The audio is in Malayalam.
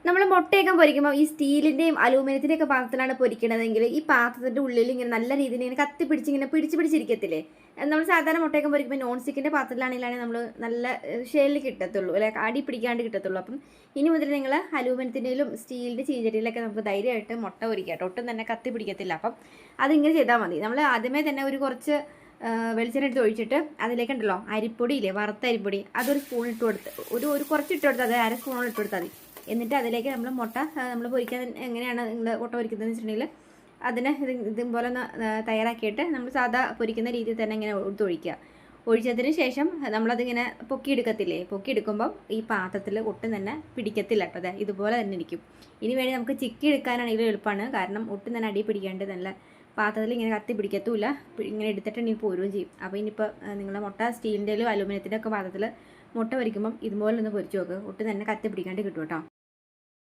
നമ്മൾ മുട്ടയൊക്കെ പൊരിക്കുമ്പോൾ ഈ സ്റ്റീലിൻ്റെയും അലൂമിനിയത്തിൻ്റെയൊക്കെ പാത്രത്തിലാണ് പൊരിക്കണതെങ്കിൽ ഈ പാത്രത്തിൻ്റെ ഉള്ളിൽ ഇങ്ങനെ നല്ല രീതിയിൽ ഇങ്ങനെ കത്തിപ്പിടിച്ച് ഇങ്ങനെ പിടിച്ചിരിക്കത്തില്ലേ. നമ്മൾ സാധാരണ മുട്ടയൊക്കെ പൊരിക്കുമ്പോൾ നോൺ സ്റ്റിക്കിൻ്റെ പാത്രത്തിലാണെങ്കിലാണ് നമ്മൾ നല്ല ഷേലിൽ കിട്ടത്തുള്ളൂ, അല്ലെ, അടി പിടിക്കാണ്ട് കിട്ടത്തുള്ളൂ. അപ്പം ഇനി മുതൽ നിങ്ങൾ അലൂമിനിയത്തിൻ്റെയിലും സ്റ്റീലിൻ്റെ ചീഞ്ചട്ടിയിലൊക്കെ നമുക്ക് ധൈര്യമായിട്ട് മുട്ട പൊരിക്കാം കേട്ടോ, ഒട്ടും തന്നെ കത്തി പിടിക്കത്തില്ല. അപ്പം അതിങ്ങനെ ചെയ്താൽ മതി. നമ്മൾ ആദ്യമേ തന്നെ ഒരു കുറച്ച് വെളിച്ചെണ്ണ എടുത്ത് ഒഴിച്ചിട്ട് അതിലേക്കുണ്ടല്ലോ അരിപ്പൊടിയില്ലേ, വറുത്ത അരിപ്പൊടി, അതൊരു സ്പൂൺ ഇട്ട് കൊടുത്ത് ഒരു കുറച്ച് ഇട്ട് കൊടുത്താൽ, അത് അര സ്പൂണോട് ഇട്ട് കൊടുത്താൽ മതി. എന്നിട്ട് അതിലേക്ക് നമ്മൾ മുട്ട നമ്മൾ പൊരിക്കാൻ എങ്ങനെയാണ് നിങ്ങൾ മുട്ട പൊരിക്കുന്നതെന്ന് വെച്ചിട്ടുണ്ടെങ്കിൽ അതിനെ ഇതുപോലെ ഒന്ന് തയ്യാറാക്കിയിട്ട് നമ്മൾ സാധാ പൊരിക്കുന്ന രീതിയിൽ തന്നെ ഇങ്ങനെ ഒഴിക്കുക. ഒഴിച്ചതിന് ശേഷം നമ്മളതിങ്ങനെ പൊക്കിയെടുക്കത്തില്ലേ, പൊക്കിയെടുക്കുമ്പോൾ ഈ പാത്രത്തിൽ ഒട്ടും തന്നെ പിടിക്കത്തില്ല കേട്ടോ. അതെ, ഇതുപോലെ തന്നെ ഇരിക്കും. ഇനി വേണ്ടി നമുക്ക് ചിക്കി എടുക്കാനാണെങ്കിലും എളുപ്പമാണ്, കാരണം ഒട്ടും തന്നെ അടി പിടിക്കാണ്ട് നല്ല പാത്രത്തിൽ ഇങ്ങനെ കത്തി പിടിക്കത്തുമില്ല. ഇങ്ങനെ എടുത്തിട്ടുണ്ടെങ്കിൽ പോരുകയും ചെയ്യും. അപ്പോൾ ഇനിയിപ്പോൾ നിങ്ങളുടെ മുട്ട സ്റ്റീലിൻ്റെയിലും അലുമിനിയത്തിൻ്റെ ഒക്കെ പാത്രത്തിൽ മുട്ട പൊരിക്കുമ്പം ഇതുപോലെ ഒന്ന് പൊരിച്ച് നോക്കുക, ഒട്ടും തന്നെ കത്തി പിടിക്കാണ്ട് കിട്ടും കേട്ടോ.